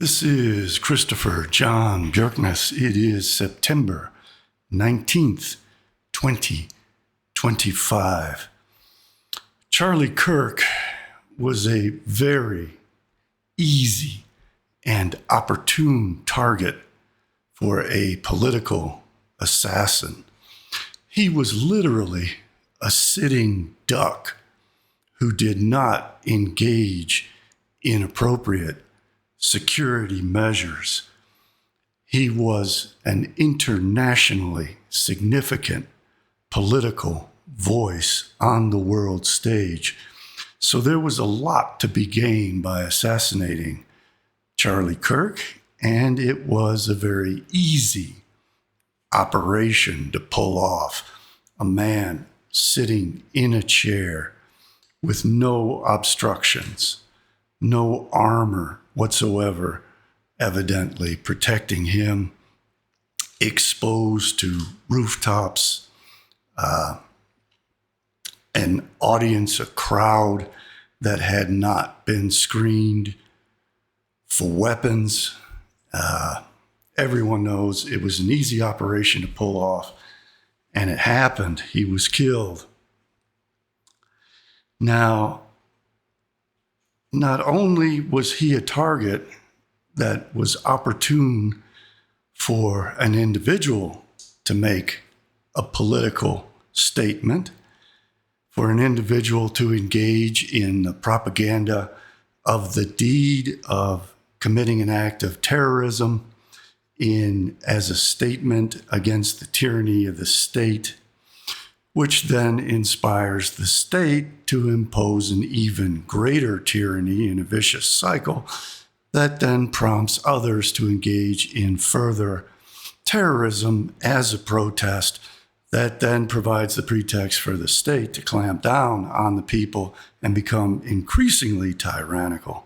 This is Christopher John Bjerknes. It is September 19th, 2025. Charlie Kirk was a very easy and opportune target for a political assassin. He was literally a sitting duck who did not engage in appropriate security measures. He was an internationally significant political voice on the world stage. So there was a lot to be gained by assassinating Charlie Kirk, and it was a very easy operation to pull off. A man sitting in a chair with no obstructions, no armor whatsoever, evidently protecting him, exposed to rooftops, an audience, a crowd that had not been screened for weapons. Everyone knows it was an easy operation to pull off, and it happened. He was killed. Now, not only was he a target that was opportune for an individual to make a political statement, for an individual to engage in the propaganda of the deed of committing an act of terrorism as a statement against the tyranny of the state, which then inspires the state to impose an even greater tyranny in a vicious cycle that then prompts others to engage in further terrorism as a protest that then provides the pretext for the state to clamp down on the people and become increasingly tyrannical.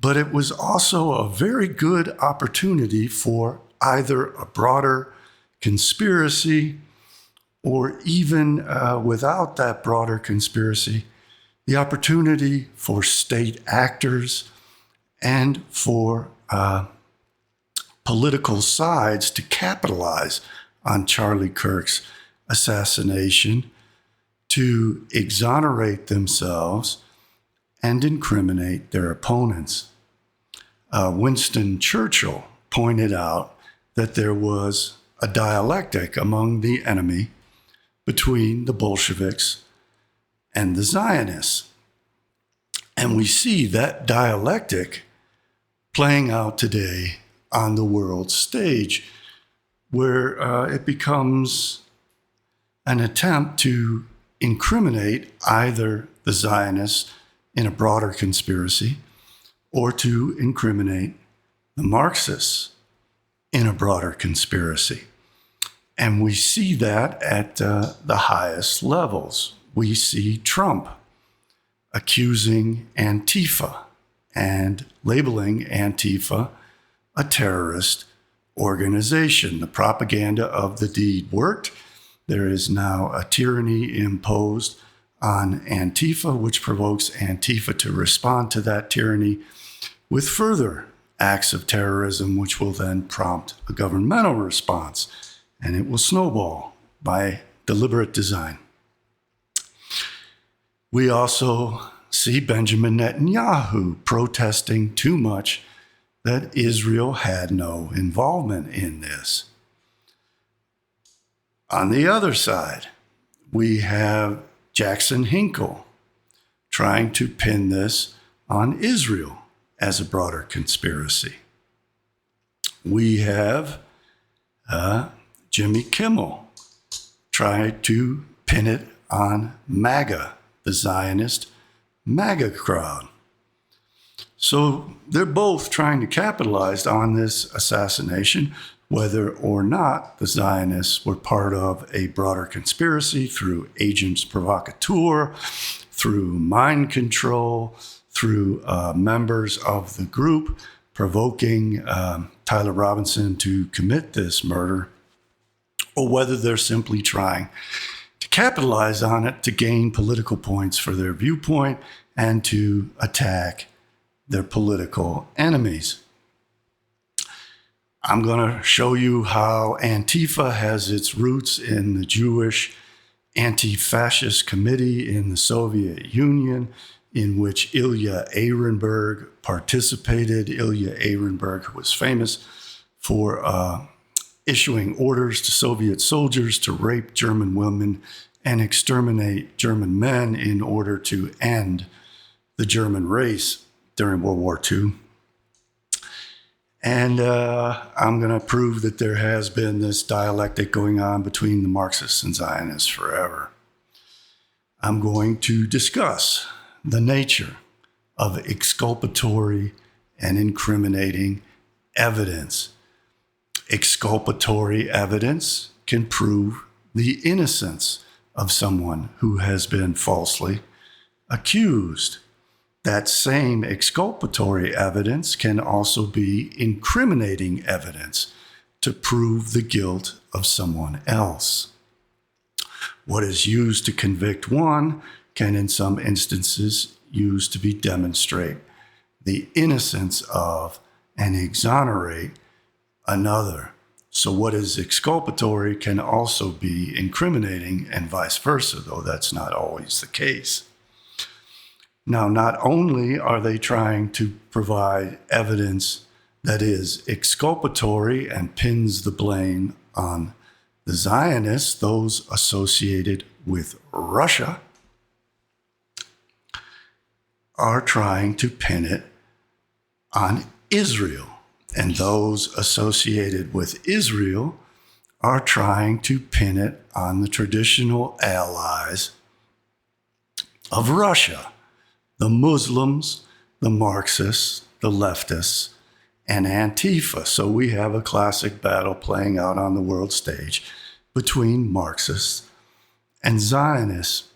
But it was also a very good opportunity for either a broader conspiracy or even without that broader conspiracy, the opportunity for state actors and for political sides to capitalize on Charlie Kirk's assassination, to exonerate themselves and incriminate their opponents. Winston Churchill pointed out that there was a dialectic among the enemy between the Bolsheviks and the Zionists. And we see that dialectic playing out today on the world stage, where it becomes an attempt to incriminate either the Zionists in a broader conspiracy or to incriminate the Marxists in a broader conspiracy. And we see that at the highest levels. We see Trump accusing Antifa and labeling Antifa a terrorist organization. The propaganda of the deed worked. There is now a tyranny imposed on Antifa, which provokes Antifa to respond to that tyranny with further acts of terrorism, which will then prompt a governmental response. And it will snowball by deliberate design. We also see Benjamin Netanyahu protesting too much that Israel had no involvement in this. On the other side, we have Jackson Hinkle trying to pin this on Israel as a broader conspiracy. We have Jimmy Kimmel tried to pin it on MAGA, the Zionist MAGA crowd. So they're both trying to capitalize on this assassination, whether or not the Zionists were part of a broader conspiracy through agents provocateur, through mind control, through members of the group provoking Tyler Robinson to commit this murder, or whether they're simply trying to capitalize on it to gain political points for their viewpoint and to attack their political enemies. I'm going to show you how Antifa has its roots in the Jewish Anti-Fascist Committee in the Soviet Union, in which Ilya Ehrenberg participated. Ilya Ehrenberg was famous for issuing orders to Soviet soldiers to rape German women and exterminate German men in order to end the German race during World War II. And I'm going to prove that there has been this dialectic going on between the Marxists and Zionists forever. I'm going to discuss the nature of exculpatory and incriminating evidence. Exculpatory evidence can prove the innocence of someone who has been falsely accused. That same exculpatory evidence can also be incriminating evidence to prove the guilt of someone else. What is used to convict one can, in some instances, used to demonstrate the innocence of and exonerate another. So what is exculpatory can also be incriminating and vice versa, though that's not always the case. Now, not only are they trying to provide evidence that is exculpatory and pins the blame on the Zionists, those associated with Russia, are trying to pin it on Israel. And those associated with Israel are trying to pin it on the traditional allies of Russia, the Muslims, the Marxists, the leftists, and Antifa. So we have a classic battle playing out on the world stage between Marxists and Zionists.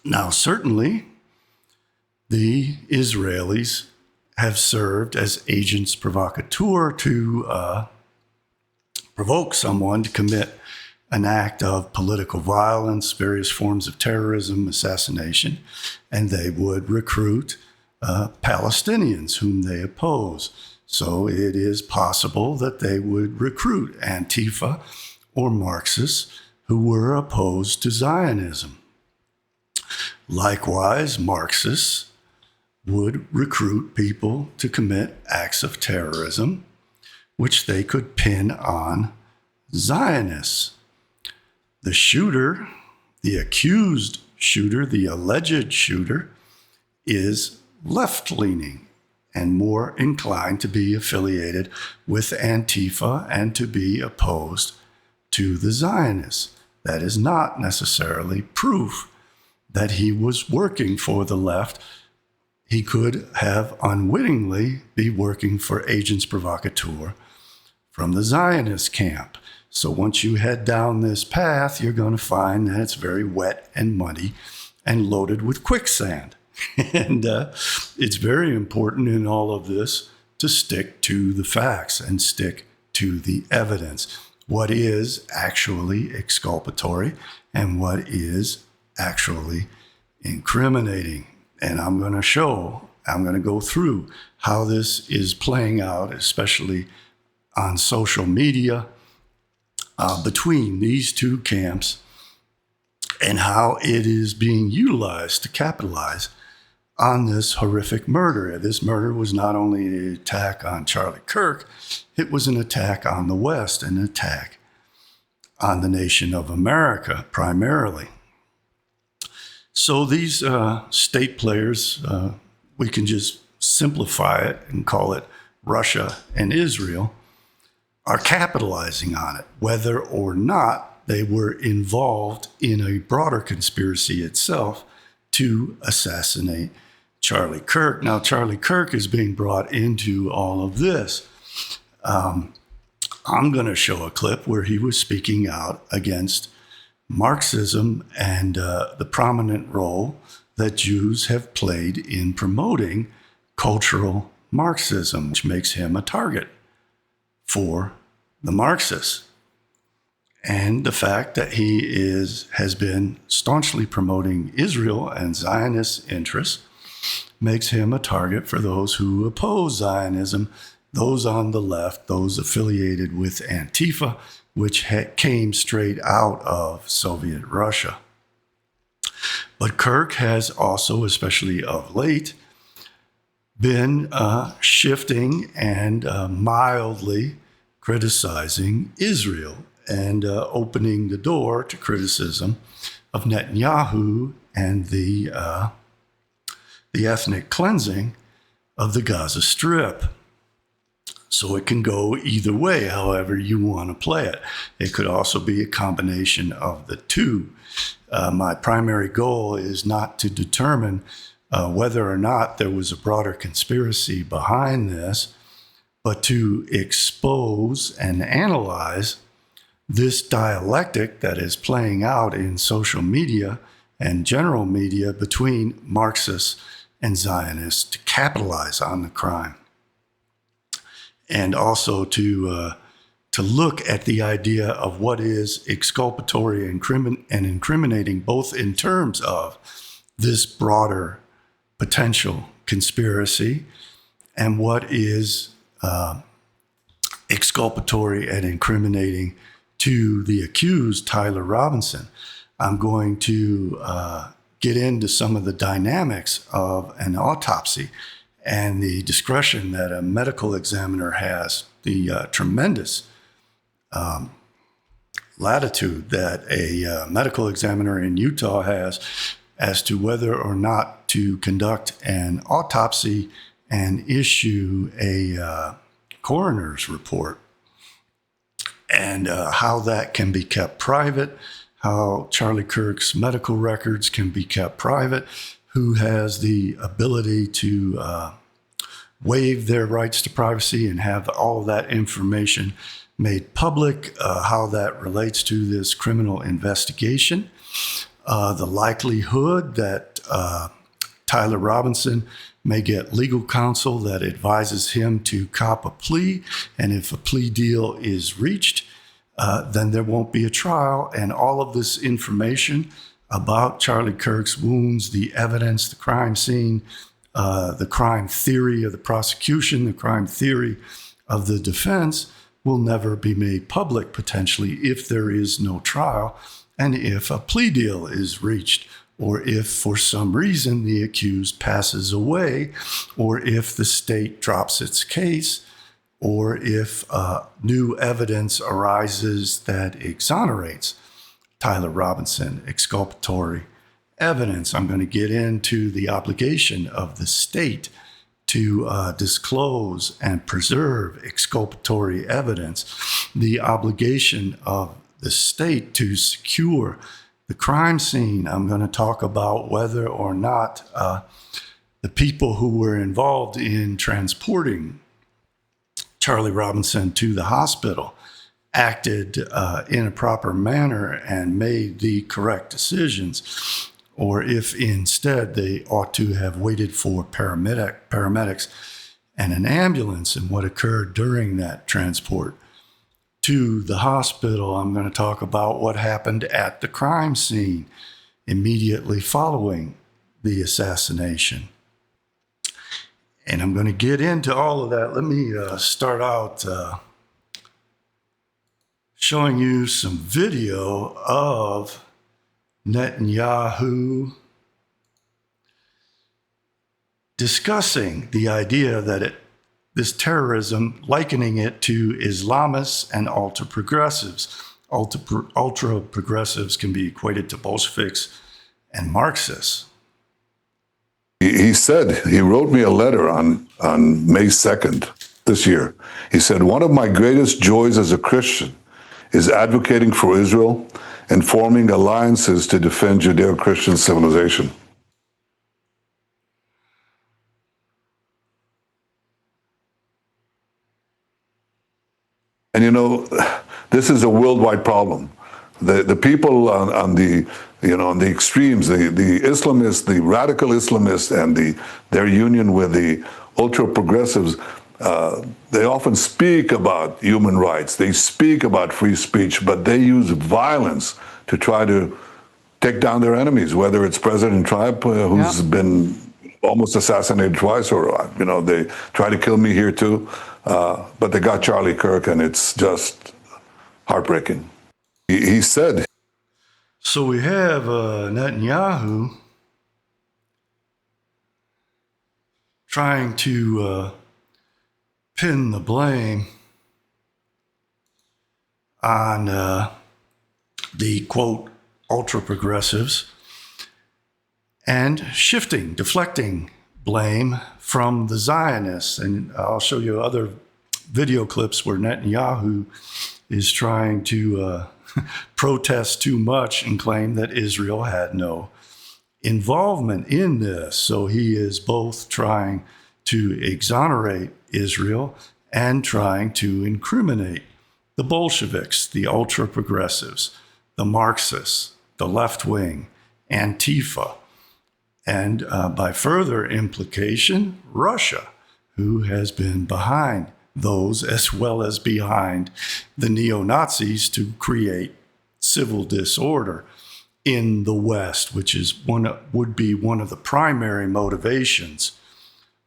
Now, certainly, the Israelis have served as agents provocateurs to provoke someone to commit an act of political violence, various forms of terrorism, assassination, and they would recruit Palestinians whom they oppose. So it is possible that they would recruit Antifa or Marxists who were opposed to Zionism. Likewise, Marxists would recruit people to commit acts of terrorism, which they could pin on Zionists. The shooter, the accused shooter, the alleged shooter, is left-leaning and more inclined to be affiliated with Antifa and to be opposed to the Zionists. That is not necessarily proof that he was working for the left. He could have unwittingly be working for agents provocateur from the Zionist camp. So once you head down this path, you're going to find that it's very wet and muddy and loaded with quicksand. And it's very important in all of this to stick to the facts and stick to the evidence. What is actually exculpatory and what is actually incriminating. And I'm going to go through how this is playing out, especially on social media, between these two camps, and how it is being utilized to capitalize on this horrific murder. This murder was not only an attack on Charlie Kirk, it was an attack on the West, an attack on the nation of America primarily. So these state players, we can just simplify it and call it Russia and Israel, are capitalizing on it, whether or not they were involved in a broader conspiracy itself to assassinate Charlie Kirk. Now, Charlie Kirk is being brought into all of this. I'm going to show a clip where he was speaking out against Marxism and the prominent role that Jews have played in promoting cultural Marxism, which makes him a target for the Marxists. And the fact that he has been staunchly promoting Israel and Zionist interests makes him a target for those who oppose Zionism those on the left, those affiliated with Antifa, which came straight out of Soviet Russia. But Kirk has also, especially of late, been shifting and mildly criticizing Israel and opening the door to criticism of Netanyahu and the ethnic cleansing of the Gaza Strip. So it can go either way, however you want to play it. It could also be a combination of the two. My primary goal is not to determine whether or not there was a broader conspiracy behind this, but to expose and analyze this dialectic that is playing out in social media and general media between Marxists and Zionists to capitalize on the crime. And also to look at the idea of what is exculpatory and incriminating, both in terms of this broader potential conspiracy and what is exculpatory and incriminating to the accused, Tyler Robinson. I'm going to get into some of the dynamics of an autopsy and the discretion that a medical examiner has, the tremendous latitude that a medical examiner in Utah has as to whether or not to conduct an autopsy and issue a coroner's report, and how that can be kept private, how Charlie Kirk's medical records can be kept private, who has the ability to waive their rights to privacy and have all of that information made public, how that relates to this criminal investigation, the likelihood that Tyler Robinson may get legal counsel that advises him to cop a plea, and if a plea deal is reached, then there won't be a trial, and all of this information about Charlie Kirk's wounds, the evidence, the crime scene, the crime theory of the prosecution, the crime theory of the defense will never be made public, potentially, if there is no trial and if a plea deal is reached, or if for some reason the accused passes away, or if the state drops its case, or if new evidence arises that exonerates Tyler Robinson, exculpatory evidence. I'm going to get into the obligation of the state to disclose and preserve exculpatory evidence, the obligation of the state to secure the crime scene. I'm going to talk about whether or not the people who were involved in transporting Charlie Robinson to the hospital acted in a proper manner and made the correct decisions, or if instead they ought to have waited for paramedics and an ambulance, and what occurred during that transport to the hospital. I'm going to talk about what happened at the crime scene immediately following the assassination. And I'm going to get into all of that. Let me start out showing you some video of Netanyahu discussing the idea that this terrorism, likening it to Islamists and ultra-progressives. Ultra-progressives can be equated to Bolsheviks and Marxists. He said, he wrote me a letter on May 2nd this year. He said, one of my greatest joys as a Christian is advocating for Israel and forming alliances to defend Judeo-Christian civilization. And you know, this is a worldwide problem. The people on the extremes, the Islamists, the radical Islamists, and their union with the ultra-progressives, they often speak about human rights. They speak about free speech, but they use violence to try to take down their enemies, whether it's President Trump, who's been almost assassinated twice, or they tried to kill me here too. But they got Charlie Kirk, and it's just heartbreaking. He said. So we have Netanyahu trying to pin the blame on the, quote, ultra-progressives, and deflecting blame from the Zionists. And I'll show you other video clips where Netanyahu is trying to protest too much and claim that Israel had no involvement in this. So he is both trying to exonerate Israel and trying to incriminate the Bolsheviks, the ultra-progressives, the Marxists, the left wing, Antifa, and by further implication, Russia, who has been behind those as well as behind the neo-Nazis to create civil disorder in the West, which is would be one of the primary motivations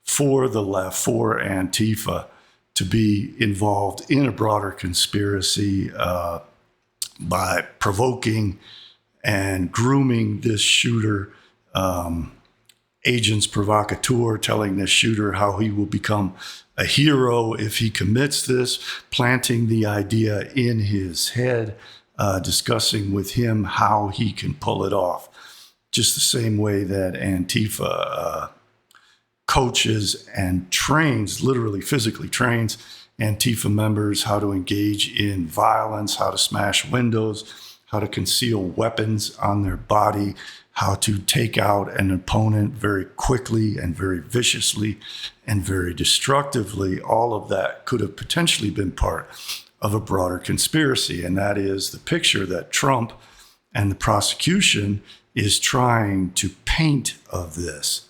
for the left, for Antifa, to be involved in a broader conspiracy by provoking and grooming this shooter, agents provocateur, telling this shooter how he will become a hero if he commits this, planting the idea in his head, discussing with him how he can pull it off. Just the same way that Antifa coaches and trains, literally physically trains Antifa members how to engage in violence, how to smash windows, how to conceal weapons on their body, how to take out an opponent very quickly and very viciously and very destructively. All of that could have potentially been part of a broader conspiracy. And that is the picture that Trump and the prosecution is trying to paint of this.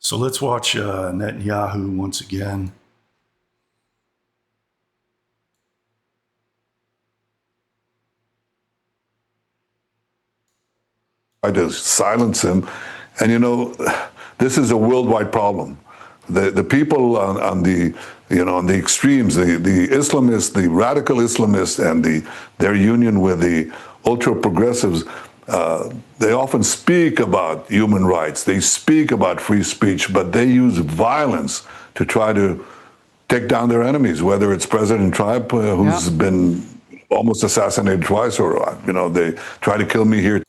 So let's watch Netanyahu once again. Try to silence him. And this is a worldwide problem. The people on the extremes, the Islamists, the radical Islamists, and their union with the ultra progressives, they often speak about human rights. They speak about free speech, but they use violence to try to take down their enemies. Whether it's President Trump, who's been almost assassinated twice, or they try to kill me here.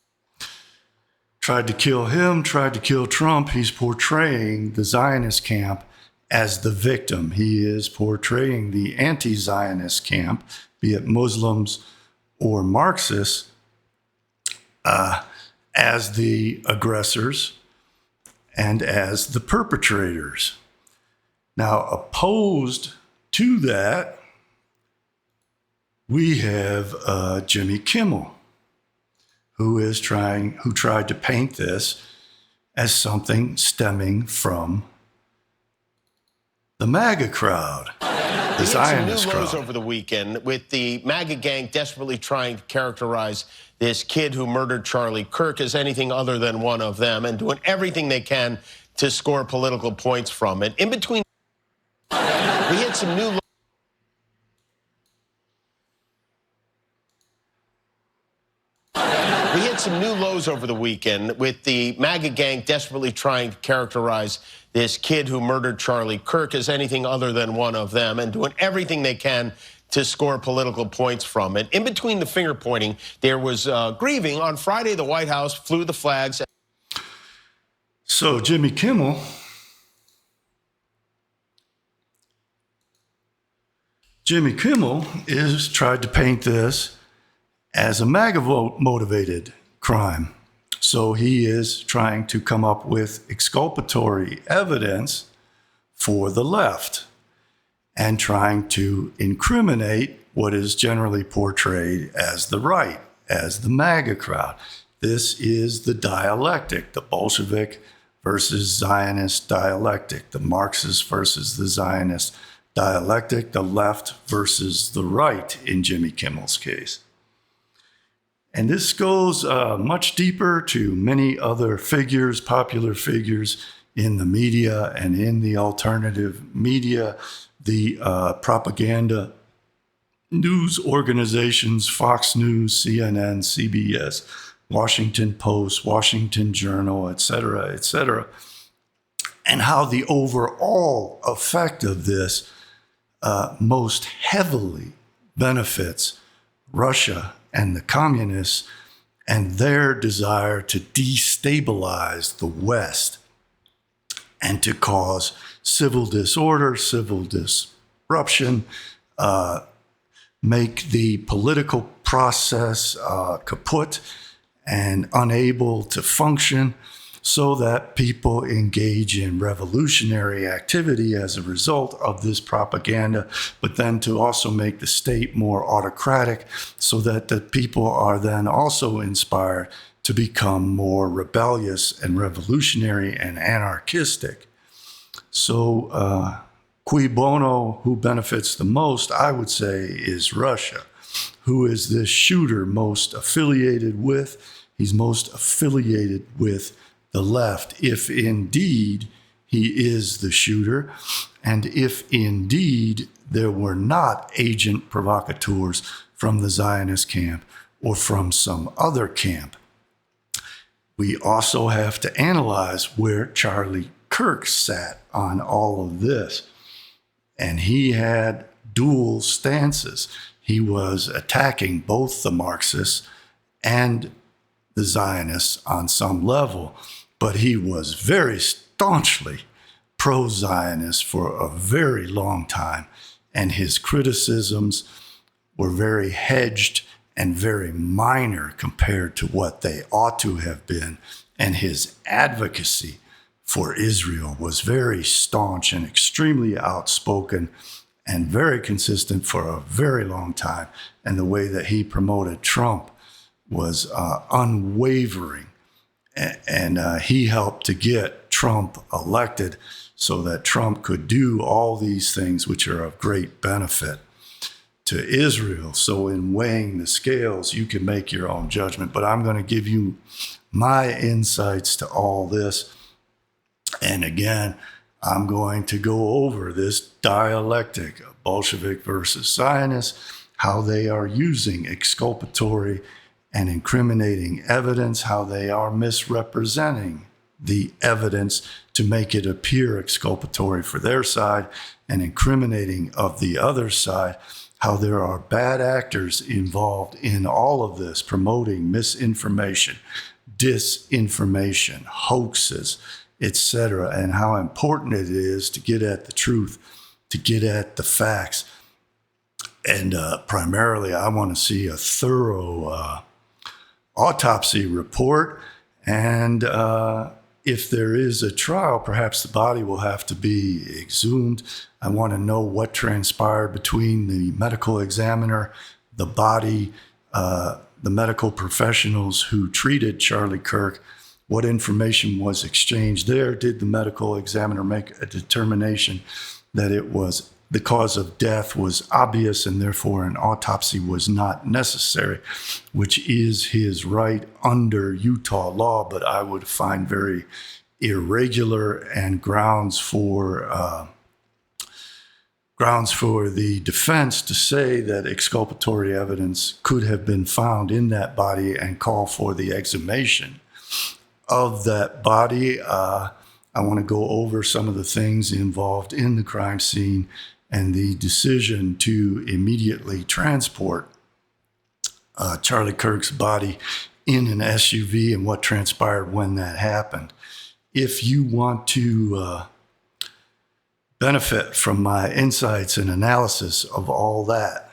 Tried to kill him, tried to kill Trump. He's portraying the Zionist camp as the victim. He is portraying the anti-Zionist camp, be it Muslims or Marxists, as the aggressors and as the perpetrators. Now, opposed to that, we have Jimmy Kimmel, who tried to paint this as something stemming from the MAGA crowd, the Zionist crowd. Some new lows over the weekend, with the MAGA gang desperately trying to characterize this kid who murdered Charlie Kirk as anything other than one of them, and doing everything they can to score political points from it. In between, we had some new lows over the weekend, with the MAGA gang desperately trying to characterize this kid who murdered Charlie Kirk as anything other than one of them, and doing everything they can to score political points from it. In between the finger pointing, there was grieving. On Friday, the White House flew the flags. So Jimmy Kimmel is tried to paint this as a MAGA vote motivated crime. So he is trying to come up with exculpatory evidence for the left and trying to incriminate what is generally portrayed as the right, as the MAGA crowd. This is the dialectic, the Bolshevik versus Zionist dialectic, the Marxist versus the Zionist dialectic, the left versus the right in Jimmy Kimmel's case. And this goes much deeper to many other figures, popular figures in the media and in the alternative media, the propaganda news organizations, Fox News, CNN, CBS, Washington Post, Washington Journal, et cetera, and how the overall effect of this most heavily benefits Russia and the communists and their desire to destabilize the West and to cause civil disorder, civil disruption, make the political process kaput and unable to function, so that people engage in revolutionary activity as a result of this propaganda, but then to also make the state more autocratic so that the people are then also inspired to become more rebellious and revolutionary and anarchistic. So, cui bono, who benefits the most, I would say, is Russia. Who is this shooter most affiliated with? He's most affiliated with the left, if indeed he is the shooter, and if indeed there were not agent provocateurs from the Zionist camp or from some other camp. We also have to analyze where Charlie Kirk sat on all of this. And he had dual stances. He was attacking both the Marxists and the Zionists on some level, but he was very staunchly pro-Zionist for a very long time, and his criticisms were very hedged and very minor compared to what they ought to have been, and his advocacy for Israel was very staunch and extremely outspoken and very consistent for a very long time, and the way that he promoted Trump was unwavering. And he helped to get Trump elected so that Trump could do all these things which are of great benefit to Israel. So in weighing the scales, you can make your own judgment. But I'm going to give you my insights to all this. And again, I'm going to go over this dialectic of Bolshevik versus Zionist, how they are using exculpatory and incriminating evidence, how they are misrepresenting the evidence to make it appear exculpatory for their side and incriminating of the other side, how there are bad actors involved in all of this, promoting misinformation, disinformation, hoaxes, etc., and how important it is to get at the truth, to get at the facts. And primarily, I want to see a thorough autopsy report, and if there is a trial, perhaps the body will have to be exhumed. I want to know what transpired between the medical examiner, the body, the medical professionals who treated Charlie Kirk. What information was exchanged there? Did the medical examiner make a determination that it was the cause of death was obvious and therefore an autopsy was not necessary, which is his right under Utah law, but I would find very irregular and grounds for the defense to say that exculpatory evidence could have been found in that body and call for the exhumation of that body. I want to go over some of the things involved in the crime scene and the decision to immediately transport Charlie Kirk's body in an SUV and what transpired when that happened. If you want to benefit from my insights and analysis of all that,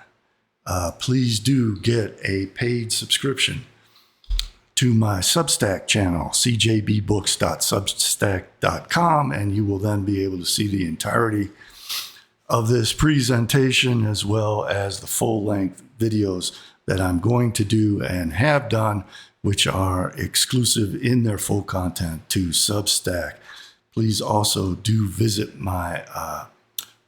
please do get a paid subscription to my Substack channel, CJBbooks.substack.com, and you will then be able to see the entirety of this presentation as well as the full-length videos that I'm going to do and have done, which are exclusive in their full content to Substack. Please also do visit my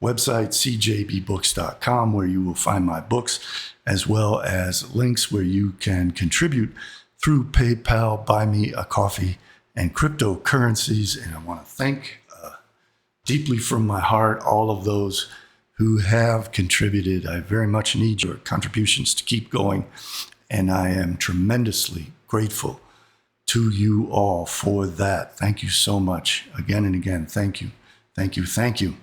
website, CJBbooks.com, where you will find my books, as well as links where you can contribute through PayPal, Buy Me a Coffee, and cryptocurrencies. And I want to thank deeply from my heart all of those who have contributed. I very much need your contributions to keep going, and I am tremendously grateful to you all for that. Thank you so much. Again and again, thank you. Thank you. Thank you.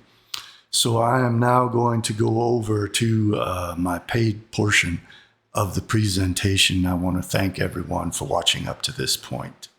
So I am now going to go over to my paid portion of the presentation. I want to thank everyone for watching up to this point.